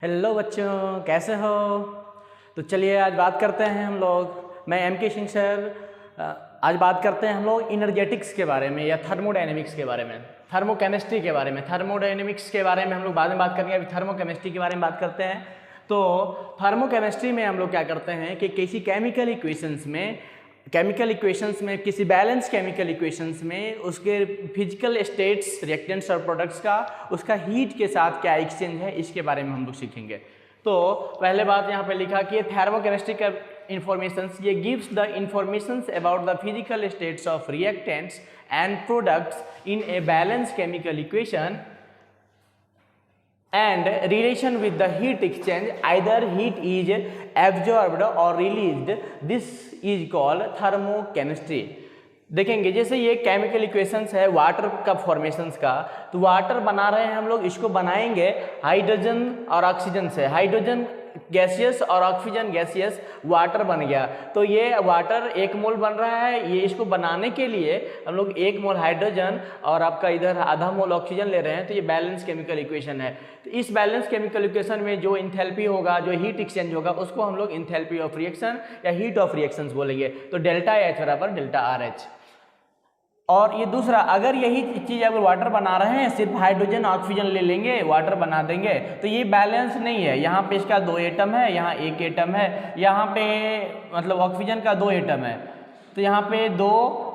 Hello बच्चों, कैसे हो? तो चलिए आज बात करते हैं हम लोग। मैं एम.के. सिंह सर। आज बात करते हैं हम लोग इनर्जेटिक्स के बारे में या थर्मोडायनेमिक्स के बारे में, थर्मोकेमिस्ट्री के बारे में। थर्मोडायनेमिक्स के बारे में हम लोग बाद में बात करेंगे, अभी थर्मोकेमिस्ट्री के बारे में बात करते हैं। तो थर्मोकेमिस्ट्री में हम लोग क्या करते हैं कि किसी केमिकल इक्वेशंस में किसी बैलेंस केमिकल इक्वेशंस में उसके फिजिकल स्टेट्स, रिएक्टेंट्स और प्रोडक्ट्स का उसका हीट के साथ क्या एक्सचेंज है, इसके बारे में हम लोग सीखेंगे। तो पहले बात यहाँ पे लिखा कि थर्मोकेमिस्ट्री का इंफॉर्मेशंस, ये gives the informations about the physical states of reactants and products in a balance chemical equation and relation with the heat exchange, either heat is absorbed or released. This is called thermochemistry. देखेंगे जैसे ये chemical equations है water का formations का, तो water बना रहे हैं हम लोग, इसको बनाएंगे हाइड्रोजन और ऑक्सीजन से। हाइड्रोजन गैसियस और ऑक्सीजन गैसियस वाटर बन गया। तो ये वाटर 1 मोल बन रहा है। ये इसको बनाने के लिए हम लोग 1 मोल हाइड्रोजन और आपका इधर आधा मोल ऑक्सीजन ले रहे हैं, तो ये बैलेंस केमिकल इक्वेशन है। तो इस बैलेंस केमिकल इक्वेशन में जो इंथैल्पी होगा, जो हीट एक्सचेंज होगा, उसको हम लोग इंथैल्पी ऑफ रिएक्शन या हीट ऑफ रिएक्शंस बोलेंगे। तो डेल्टा एच बराबर डेल्टा आर एच। और ये दूसरा, अगर यही चीज़ अगर वाटर बना रहे हैं, सिर्फ हाइड्रोजन ऑक्सीजन ले लेंगे, वाटर बना देंगे, तो ये बैलेंस नहीं है। यहाँ पे इसका 2 एटम है, यहाँ 1 एटम है, यहाँ पे मतलब ऑक्सीजन का 2 एटम है, तो यहाँ पे 2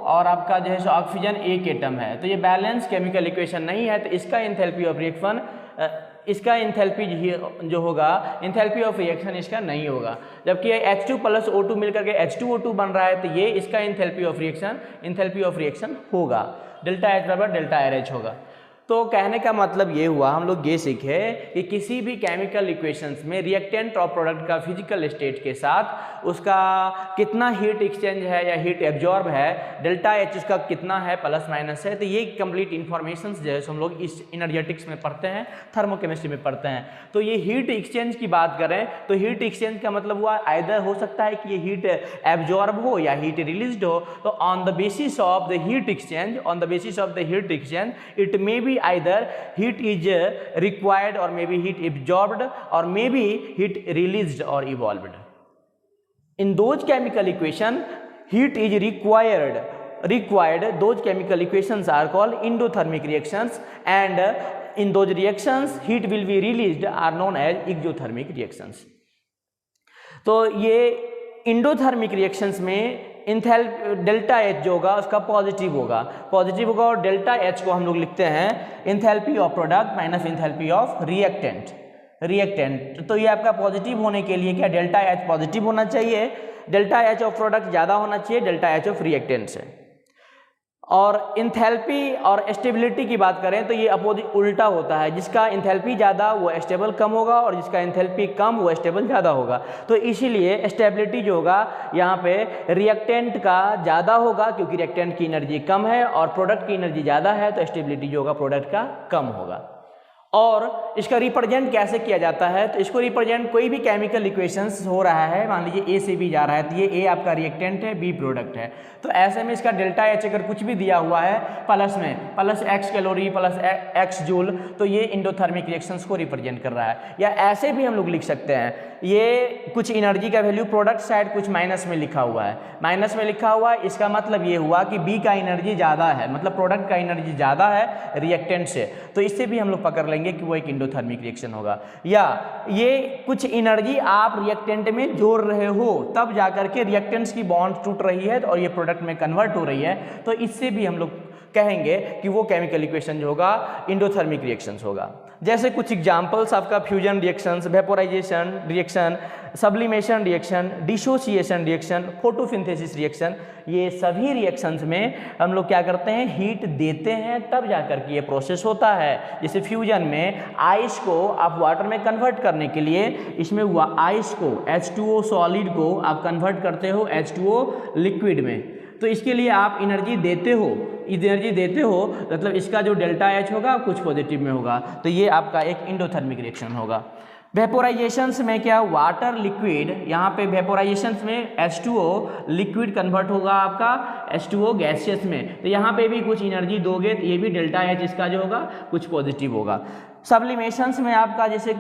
और आपका जो है ऑक्सीजन 1 एटम है। तो ये बैलेंस केमिकल इक्वेशन नहीं है। तो इसका इंथैल्पी ऑफ रिएक्शन, इसका इंथैल्पी जो होगा, इंथैल्पी ऑफ रिएक्शन इसका नहीं होगा। जबकि H2 प्लस O2 मिलकर के H2O2 बन रहा है, तो ये इसका इंथैल्पी ऑफ रिएक्शन होगा। डेल्टा एच बराबर डेल्टा आर एच होगा। तो कहने का मतलब ये हुआ, हम लोग ये सीखे कि किसी भी केमिकल इक्वेशंस में रिएक्टेंट और प्रोडक्ट का फिजिकल स्टेट के साथ उसका कितना हीट एक्सचेंज है या हीट एब्जॉर्ब है, डेल्टा एच उसका कितना है, प्लस माइनस है। तो ये कंप्लीट इन्फॉर्मेशंस जो है हम लोग इस इनर्जेटिक्स में पढ़ते हैं, थर्मोकेमिस्ट्री में पढ़ते हैं। तो ये हीट एक्सचेंज की बात करें तो हीट एक्सचेंज का मतलब हुआ आइदर हो सकता है कि ये हीट एब्जॉर्ब हो या हीट रिलीज्ड हो। तो on the basis of the heat exchange it may be either heat is required or maybe heat absorbed or maybe heat released or evolved. In those chemical equation heat is required, those chemical equations are called endothermic reactions, and in those reactions heat will be released are known as exothermic reactions. तो ये endothermic reactions में delta H जो होगा उसका positive होगा और delta H को हम लोग लिखते हैं enthalpy of product minus enthalpy of reactant. तो ये आपका पॉजिटिव होने के लिए क्या, डेल्टा एच पॉजिटिव होना चाहिए, डेल्टा एच ऑफ प्रोडक्ट ज़्यादा होना चाहिए डेल्टा एच ऑफ रिएक्टेंट से। और इंथैल्पी और स्टेबिलिटी की बात करें तो ये अपोजिट उल्टा होता है, जिसका इंथैल्पी ज़्यादा वो स्टेबल कम होगा और जिसका इंथैल्पी कम वो स्टेबल ज़्यादा होगा। तो इसीलिए स्टेबिलिटी जो होगा यहाँ पे रिएक्टेंट का ज़्यादा होगा, क्योंकि रिएक्टेंट की एनर्जी कम है, और प्रोडक्ट की एनर्जी ज़्यादा है, तो स्टेबिलिटी जो होगा प्रोडक्ट का कम होगा। और इसका रिप्रेजेंट कैसे किया जाता है, तो इसको रिप्रेजेंट कोई भी केमिकल इक्वेशंस हो रहा है, मान लीजिए ए से बी जा रहा है, तो ये ए आपका रिएक्टेंट है, बी प्रोडक्ट है, तो ऐसे में इसका डेल्टा एच अगर कुछ भी दिया हुआ है प्लस में, plus x calorie plus x joule, तो ये इंडोथर्मिक रिएक्शंस को रिप्रेजेंट कर रहा है। या ऐसे भी हम लोग लिख सकते हैं, ये कुछ एनर्जी का वैल्यू प्रोडक्ट साइड कुछ माइनस में लिखा हुआ है, इसका मतलब ये हुआ कि बी का एनर्जी ज़्यादा है, मतलब प्रोडक्ट का एनर्जी ज़्यादा है रिएक्टेंट से, तो इससे भी हम लोग पकड़ लेंगे कि वो एक इंडोथर्मिक रिएक्शन होगा। या ये कुछ एनर्जी आप रिएक्टेंट में जोड़ रहे हो, तब जाकर के रिएक्टेंट्स की बॉन्ड टूट रही है और ये प्रोडक्ट में कन्वर्ट हो रही है, तो इससे भी हम लोग कहेंगे कि वो केमिकल इक्वेशन जो होगा इंडोथर्मिक रिएक्शंस होगा। जैसे कुछ एग्जांपल्स आपका fusion reactions, vaporisation reaction, sublimation reaction, dissociation reaction, photosynthesis reaction, ये सभी रिएक्शंस में हम लोग क्या करते हैं, हीट देते हैं, तब जाकर के ये प्रोसेस होता है। जैसे फ्यूजन में आइस को आप वाटर में कन्वर्ट करने के लिए, इसमें हुआ आइस को, H2O सॉलिड को आप कन्वर्ट करते हो H2O लिक्विड में, तो इसके लिए आप एनर्जी देते हो, मतलब इसका जो डेल्टा एच होगा कुछ पॉजिटिव में होगा, तो ये आपका एक इंडोथर्मिक रिएक्शन होगा। वेपोराइजेशंस में क्या, वाटर लिक्विड, यहाँ पे वेपोराइजेशंस में H2O लिक्विड कन्वर्ट होगा आपका H2O गैसियस में, तो यहाँ पे भी कुछ एनर्जी दोगे तो ये भी डेल्टा एच इसका जो होगा कुछ पॉजिटिव होगा। सब्लिमेशंस में आपका जैसे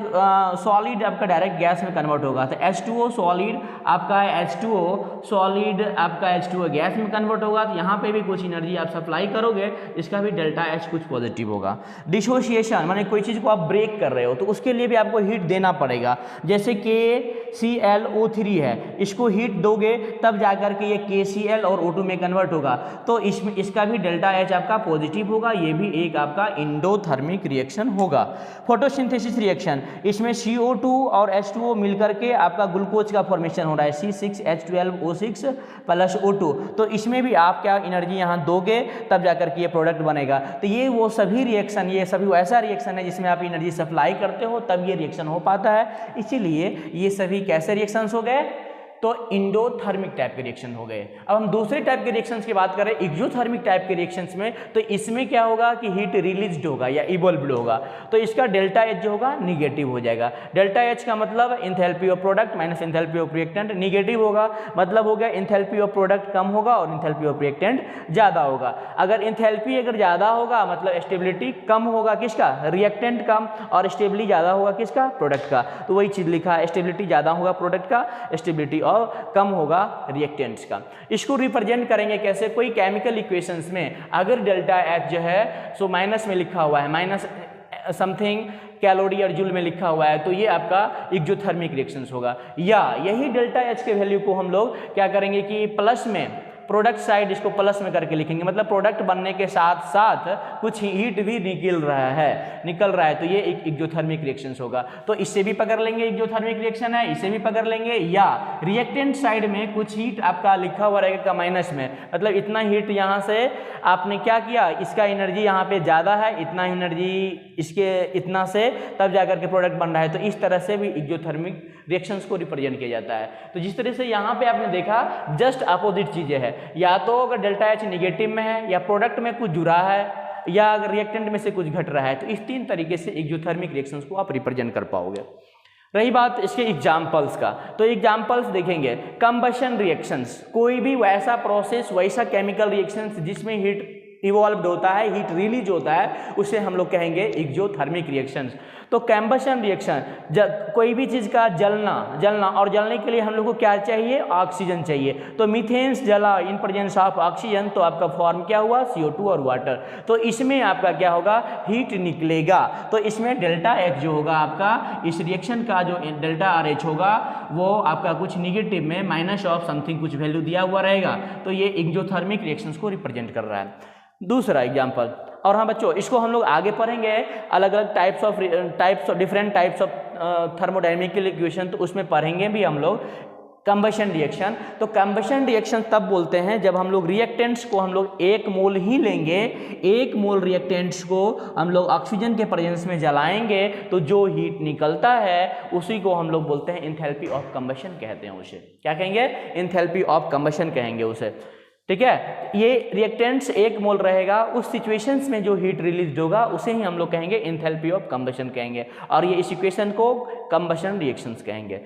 सॉलिड आपका डायरेक्ट गैस में कन्वर्ट होगा, तो H2O सॉलिड आपका H2O सॉलिड आपका H2O गैस में कन्वर्ट होगा, तो यहाँ पे भी कुछ एनर्जी आप सप्लाई करोगे, इसका भी डेल्टा H कुछ पॉजिटिव होगा। डिसोसिएशन माने कोई चीज़ को आप ब्रेक कर रहे हो तो उसके लिए भी आपको हीट देना पड़ेगा, जैसे KClO3 है, इसको हीट दोगे तब जाकर के ये KCl और O2 में कन्वर्ट होगा, तो इसमें इसका भी डेल्टा H आपका पॉजिटिव होगा, ये भी एक आपका इंडोथर्मिक रिएक्शन होगा। फोटोसिंथेसिस रिएक्शन, इसमें CO2 और H2O मिलकर के आपका ग्लूकोज का फॉर्मेशन हो रहा है C6H12O6 प्लस O2, तो इसमें भी आप क्या एनर्जी यहाँ दोगे तब जाकर के ये प्रोडक्ट बनेगा। तो ये वो सभी रिएक्शन, ये सभी वैसा रिएक्शन है जिसमें आप एनर्जी सप्लाई करते हो तब ये रिएक्शन हो पाता है, इसीलिए ये सभी कैसे रिएक्शंस हो गए, तो इंडोथर्मिक टाइप के रिएक्शन हो गए। अब हम दूसरे टाइप के रिएक्शंस की बात करें एक्सोथर्मिक टाइप के रिएक्शंस में, तो इसमें क्या होगा कि हीट रिलीज्ड होगा या इवॉल्व्ड होगा, तो इसका डेल्टा H जो होगा निगेटिव हो जाएगा। डेल्टा H का मतलब enthalpy of product minus enthalpy of reactant, negative होगा मतलब हो गया एंथैल्पी ऑफ प्रोडक्ट कम होगा और एंथैल्पी ऑफ रिएक्टेंट ज़्यादा होगा। अगर एंथैल्पी अगर ज़्यादा होगा मतलब स्टेबिलिटी कम होगा किसका, रिएक्टेंट कम, और स्टेबिलिटी ज़्यादा होगा किसका, प्रोडक्ट का, तो वही चीज़ लिखा है, स्टेबिलिटी ज़्यादा होगा प्रोडक्ट का, स्टेबिलिटी और कम होगा रिएक्टेंट्स का। इसको रिप्रेजेंट करेंगे कैसे, कोई केमिकल इक्वेशंस में अगर डेल्टा H जो है सो माइनस में लिखा हुआ है, माइनस समथिंग कैलोरी और जूल में लिखा हुआ है, तो ये आपका एक्सोथर्मिक रिएक्शंस होगा। या यही डेल्टा H के वैल्यू को हम लोग क्या करेंगे कि प्लस में प्रोडक्ट साइड इसको प्लस में करके लिखेंगे, मतलब प्रोडक्ट बनने के साथ साथ कुछ हीट भी निकल रहा है, तो ये एक एक्सोथर्मिक रिएक्शंस होगा। तो इससे भी पकड़ लेंगे एक्सोथर्मिक रिएक्शन है, इसे भी पकड़ लेंगे, या रिएक्टेंट साइड में कुछ हीट आपका लिखा हुआ रहेगा माइनस में, मतलब इतना हीट यहाँ से आपने क्या किया, इसका एनर्जी यहाँ पे ज़्यादा है, इतना एनर्जी इसके इतना से तब जाकर के प्रोडक्ट बन रहा है, तो इस तरह से भी एक्सोथर्मिक रिएक्शंस को रिप्रेजेंट किया जाता है। तो जिस तरह से यहाँ पे आपने देखा जस्ट अपोजिट चीज़ें हैं, या तो अगर डेल्टा H निगेटिव में है, या प्रोडक्ट में कुछ जुड़ा है, या अगर रिएक्टेंट में से कुछ घट रहा है, तो इस तीन तरीके से एक्सोथर्मिक रिएक्शंस को आप रिप्रेजेंट कर पाओगे। रही बात इसके एग्जाम्पल्स का, तो एग्जाम्पल्स देखेंगे कंबशन रिएक्शंस, कोई भी वैसा प्रोसेस वैसा केमिकल रिएक्शंस जिसमें हीट इवॉल्व्ड होता है, हीट रिलीज होता है, उसे हम लोग कहेंगे एक्सोथर्मिक रिएक्शंस। तो कंबशन रिएक्शन, कोई भी चीज़ का जलना और जलने के लिए हम लोग को क्या चाहिए, ऑक्सीजन चाहिए, तो मीथेन्स जला इन प्रेजेंस ऑफ ऑक्सीजन, तो आपका फॉर्म क्या हुआ, CO2 और वाटर, तो इसमें आपका क्या होगा, हीट निकलेगा। तो इसमें डेल्टा H जो होगा आपका, इस रिएक्शन का जो डेल्टा RH होगा वो आपका कुछ निगेटिव में माइनस ऑफ समथिंग कुछ वैल्यू दिया हुआ रहेगा, तो ये एक्सोथर्मिक रिएक्शंस को रिप्रेजेंट कर रहा है। दूसरा एग्जाम्पल, और हाँ बच्चों इसको हम लोग आगे पढ़ेंगे, अलग अलग types of different types of thermodynamical equation, तो उसमें पढ़ेंगे भी हम लोग कंबशन रिएक्शन। तो कंबशन रिएक्शन तब बोलते हैं जब हम लोग रिएक्टेंट्स को हम लोग 1 मोल ही लेंगे, 1 मोल रिएक्टेंट्स को हम लोग ऑक्सीजन के प्रेजेंस में जलाएंगे, तो जो हीट निकलता है उसी को हम लोग बोलते हैं एंथैल्पी ऑफ कंबशन कहते हैं, उसे क्या कहेंगे, एंथैल्पी ऑफ कंबशन कहेंगे उसे, ठीक है। ये रिएक्टेंट्स 1 मोल रहेगा, उस सिचुएशंस में जो हीट रिलीज होगा उसे ही हम लोग कहेंगे एंथैल्पी ऑफ कंबशन कहेंगे, और ये इस इक्वेशन को कंबशन रिएक्शंस कहेंगे।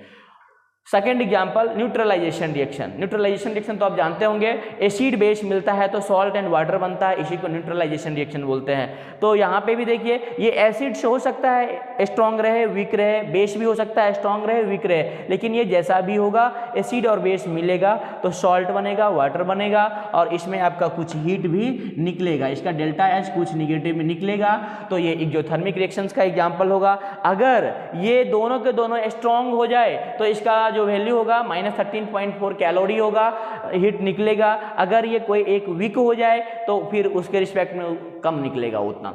Second example neutralization reaction. Neutralization reaction तो आप जानते होंगे, एसिड बेस मिलता है तो सॉल्ट एंड वाटर बनता है, इसी को न्यूट्रलाइजेशन रिएक्शन बोलते हैं। तो यहाँ पे भी देखिए ये एसिड से हो सकता है स्ट्रॉन्ग रहे वीक रहे, बेस भी हो सकता है स्ट्रॉन्ग रहे वीक रहे, लेकिन ये जैसा भी होगा एसिड और बेस मिलेगा तो सॉल्ट बनेगा, वाटर बनेगा, और इसमें आपका कुछ हीट भी निकलेगा, इसका डेल्टा H कुछ निगेटिव में निकलेगा, तो ये एक्सोथर्मिक रिएक्शंस का एग्जाम्पल होगा। अगर ये दोनों के दोनों स्ट्रॉन्ग हो जाए तो इसका जो वैल्यू होगा -13.4 कैलोरी होगा, हीट निकलेगा। अगर ये कोई एक वीक हो जाए तो फिर उसके रिस्पेक्ट में कम निकलेगा उतना।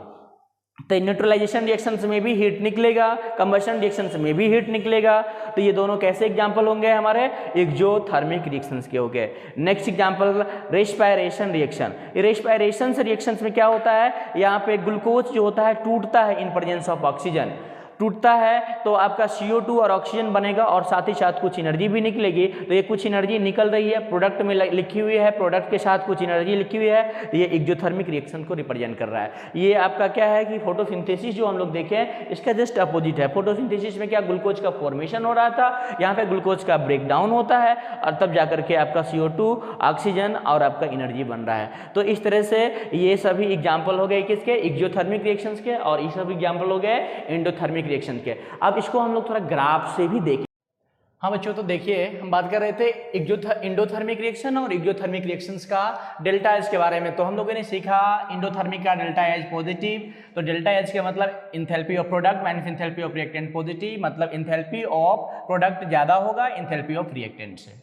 तो न्यूट्रलाइजेशन रिएक्शंस में भी हीट निकलेगा, कंबशन रिएक्शंस में भी हीट निकलेगा, तो ये दोनों कैसे एग्जाम्पल होंगे हमारे एक्सोथर्मिक रिएक्शंस के हो गए। Next example respiration reaction. Respiration reactions में क्या होता है, यहाँ पे ग्लूकोज जो होता है टूटता है इन प्रेजेंस ऑफ ऑक्सीजन, टूटता है तो आपका CO2 और ऑक्सीजन बनेगा और साथ ही साथ कुछ एनर्जी भी निकलेगी। तो ये कुछ एनर्जी निकल रही है, प्रोडक्ट में लिखी हुई है, प्रोडक्ट के साथ कुछ एनर्जी लिखी हुई है, ये एक्सोथर्मिक रिएक्शन को रिप्रेजेंट कर रहा है। ये आपका क्या है कि फोटोसिंथेसिस जो हम लोग देखें इसका जस्ट अपोजिट है। फोटोसिंथेसिस में क्या ग्लूकोज का फॉर्मेशन हो रहा था, यहाँ पे ग्लूकोज का ब्रेकडाउन होता है और तब जाकर के आपका CO2 ऑक्सीजन और आपका एनर्जी बन रहा है। तो इस तरह से ये सभी एग्जाम्पल हो गए किसके, एक्सोथर्मिक रिएक्शंस के, और ये सब एग्जाम्पल हो गए एंडोथर्मिक रिएक्शन के। अब इसको हम लोग थोड़ा ग्राफ से भी देखें। हाँ बच्चों, तो देखिए हम बात कर रहे थे इंडोथर्मिक रिएक्शन और एक्सोथर्मिक रिएक्शंस का डेल्टा एच के बारे में। तो हम लोगों ने सीखा इंडोथर्मिक का डेल्टा एच पॉजिटिव, तो डेल्टा एच का मतलब enthalpy of product minus enthalpy of reactant positive, मतलब इंथैल्पी ऑफ प्रोडक्ट ज़्यादा होगा इंथैल्पी ऑफ रिएक्टेंट से।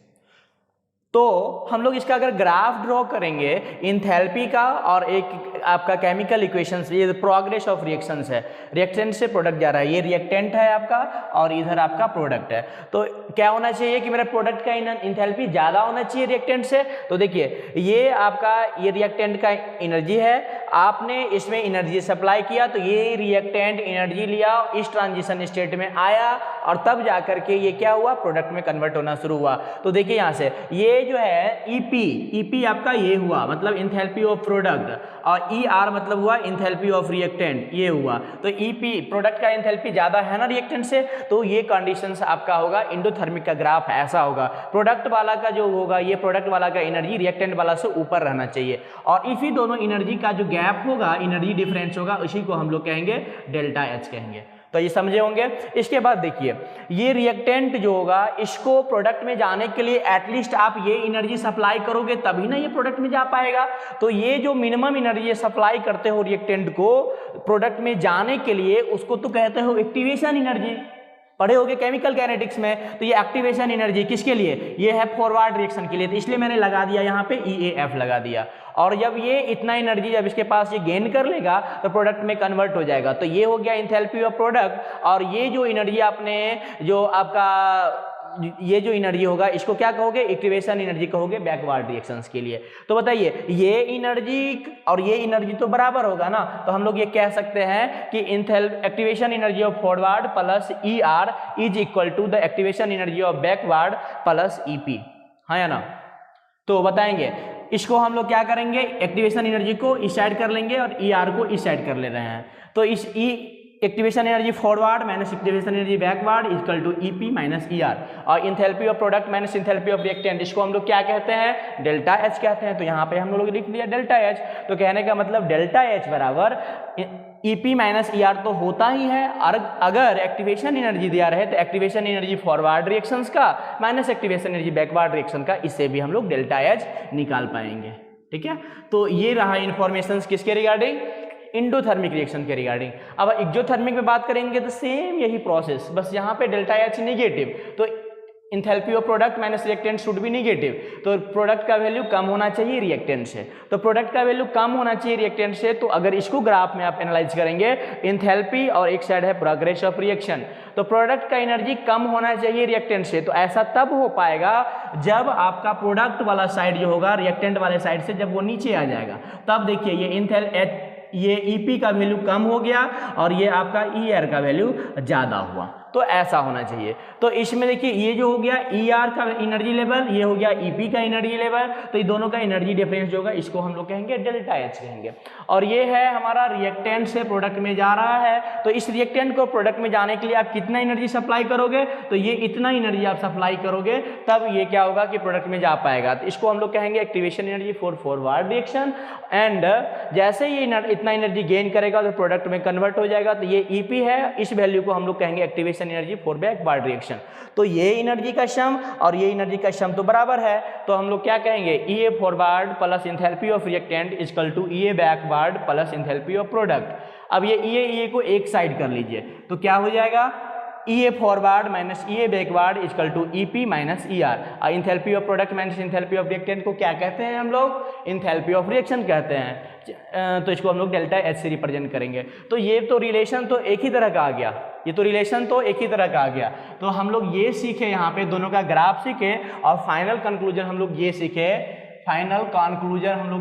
तो हम लोग इसका अगर ग्राफ ड्रॉ करेंगे इंथैल्पी का और एक आपका केमिकल इक्वेशंस, ये प्रोग्रेस ऑफ रिएक्शंस है, रिएक्टेंट से प्रोडक्ट जा रहा है, ये रिएक्टेंट है आपका और इधर आपका प्रोडक्ट है। तो क्या होना चाहिए कि मेरा प्रोडक्ट का इंथैल्पी ज़्यादा होना चाहिए रिएक्टेंट से। तो देखिए ये आपका ये रिएक्टेंट का एनर्जी है, आपने इसमें एनर्जी सप्लाई किया तो ये रिएक्टेंट एनर्जी लिया, इस ट्रांजिशन स्टेट में आया और तब जाकर के ये क्या हुआ, प्रोडक्ट में कन्वर्ट होना शुरू हुआ। तो देखिए यहाँ से ये जो है ईपी आपका ये हुआ मतलब इंथैल्पी ऑफ प्रोडक्ट, और ER मतलब हुआ इंथैल्पी ऑफ रिएक्टेंट, ये हुआ। तो ईपी प्रोडक्ट का इंथैल्पी ज़्यादा है ना रिएक्टेंट से, तो ये कंडीशंस आपका होगा इंडोथर्मिक का ग्राफ ऐसा होगा। प्रोडक्ट वाला का जो होगा, ये प्रोडक्ट वाला का एनर्जी रिएक्टेंट वाला से ऊपर रहना चाहिए, और इसी दोनों एनर्जी का जो गैप होगा, एनर्जी डिफरेंस होगा, उसी को हम लोग कहेंगे डेल्टा एच कहेंगे। तो ये समझे होंगे। इसके बाद देखिए ये रिएक्टेंट जो होगा, इसको प्रोडक्ट में जाने के लिए एटलीस्ट आप ये एनर्जी सप्लाई करोगे तभी ना ये प्रोडक्ट में जा पाएगा। तो ये जो मिनिमम एनर्जी सप्लाई करते हो रिएक्टेंट को प्रोडक्ट में जाने के लिए, उसको तो कहते हो एक्टिवेशन एनर्जी। पढ़े होगे केमिकल काइनेटिक्स में। तो ये एक्टिवेशन एनर्जी किसके लिए, ये है फॉरवर्ड रिएक्शन के लिए, तो इसलिए मैंने लगा दिया यहाँ पे EAF लगा दिया। और जब ये इतना एनर्जी जब इसके पास ये गेन कर लेगा तो प्रोडक्ट में कन्वर्ट हो जाएगा। तो ये हो गया इंथैल्पी ऑफ प्रोडक्ट, और ये जो एनर्जी आपने जो आपका ये जो एनर्जी होगा इसको क्या कहोगे, एक्टिवेशन एनर्जी कहोगे बैकवर्ड रिएक्शंस के लिए। तो बताइए ये एनर्जी और ये एनर्जी तो बराबर होगा ना, तो हम लोग ये कह सकते हैं कि activation energy of forward plus ER is equal to the activation energy of backward plus EP, हाँ या ना। तो बताएंगे इसको हम लोग क्या करेंगे, एक्टिवेशन एनर्जी को इस साइड कर लेंगे और ER को इस साइड कर ले रहे हैं। तो इस activation energy forward minus activation energy backward equal to EP minus ER, और enthalpy of product minus enthalpy of reactant, इसको हम लोग क्या कहते हैं, डेल्टा H कहते हैं। तो यहाँ पे हम लोग लिख दिया डेल्टा H। तो कहने का मतलब डेल्टा H बराबर EP माइनस ER तो होता ही है, और अगर एक्टिवेशन एनर्जी दिया रहे तो एक्टिवेशन एनर्जी फॉरवर्ड रिएक्शंस का minus activation energy backward reaction का, इससे भी हम लोग डेल्टा H निकाल पाएंगे। ठीक है, तो ये रहा इन्फॉर्मेशन किसके रिगार्डिंग, इंडोथर्मिक रिएक्शन के रिगार्डिंग। अब एक्सोथर्मिक में बात करेंगे तो सेम यही प्रोसेस, बस यहाँ पे डेल्टा H नेगेटिव, तो enthalpy of product minus reactant should be negative. तो प्रोडक्ट का वैल्यू कम होना चाहिए रिएक्टेंट से, तो प्रोडक्ट का वैल्यू कम होना चाहिए रिएक्टेंट से। तो अगर इसको ग्राफ में आप एनालाइज करेंगे, इंथैल्पी और एक साइड है प्रोग्रेस ऑफ रिएक्शन, तो प्रोडक्ट का एनर्जी कम होना चाहिए रिएक्टेंट से। तो ऐसा तब हो पाएगा जब आपका प्रोडक्ट वाला साइड जो होगा रिएक्टेंट वाले साइड से जब वो नीचे आ जाएगा, तब देखिए ये EP का वैल्यू कम हो गया और ये आपका ER का वैल्यू ज़्यादा हुआ। तो ऐसा होना चाहिए। तो इसमें देखिए ये जो हो गया ER का एनर्जी लेवल, ये हो गया EP का एनर्जी लेवल, तो ये दोनों का एनर्जी डिफरेंस जो होगा इसको हम लोग कहेंगे डेल्टा H कहेंगे। और ये है हमारा रिएक्टेंट से प्रोडक्ट में जा रहा है, तो इस रिएक्टेंट को प्रोडक्ट में जाने के लिए आप कितना एनर्जी सप्लाई करोगे, तो ये इतना एनर्जी आप सप्लाई करोगे तब ये क्या होगा कि प्रोडक्ट में जा पाएगा। तो इसको हम लोग कहेंगे activation energy for forward reaction, and जैसे ये इतना एनर्जी गेन करेगा तो प्रोडक्ट में कन्वर्ट हो जाएगा। तो ये EP है, इस वैल्यू को हम लोग कहेंगे activation energy for backward reaction. तो ये एनर्जी का सम और ये एनर्जी का सम तो बराबर है, तो हम लोग क्या कहेंगे EA forward plus enthalpy of reactant equal to EA backward plus enthalpy of product. अब ये EA को एक साइड कर लीजिए, तो क्या हो जाएगा EA forward minus EA backward equal to EP minus ER। और enthalpy of product minus enthalpy of reactant को क्या कहते हैं हम लोग, इंथैल्पी ऑफ रिएक्शन कहते हैं। तो इसको हम लोग डेल्टा H से रिप्रेजेंट करेंगे। तो ये तो रिलेशन तो एक ही तरह का आ गया, ये तो रिलेशन तो एक ही तरह का आ गया। तो हम लोग ये सीखे यहाँ पे दोनों का ग्राफ सीखे, और फाइनल कंक्लूजन हम लोग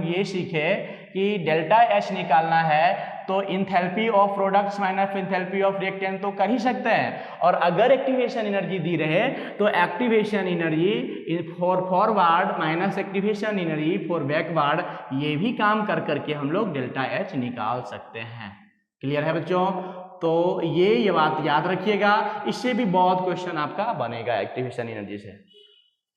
ये सीखे कि डेल्टा H निकालना है तो enthalpy of products minus enthalpy of reactant तो कर ही सकते हैं। और अगर एक्टिवेशन एनर्जी दी रहे तो activation energy for forward minus activation energy for backward, ये भी काम कर करके हम लोग डेल्टा एच निकाल सकते हैं। क्लियर है बच्चों? तो ये बात याद रखिएगा, इससे भी बहुत क्वेश्चन आपका बनेगा एक्टिवेशन एनर्जी से।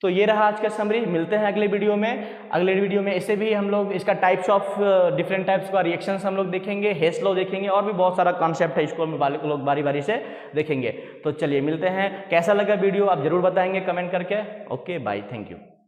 तो ये रहा आज का समरी। मिलते हैं अगले वीडियो में। अगले वीडियो में इससे भी हम लोग इसका टाइप्स ऑफ डिफरेंट टाइप्स का रिएक्शंस हम लोग देखेंगे, हेस लॉ देखेंगे, और भी बहुत सारा कॉन्सेप्ट है, इसको हम लोग बारी बारी से देखेंगे। तो चलिए मिलते हैं। कैसा लगा वीडियो आप जरूर बताएंगे कमेंट करके। Okay bye, thank you.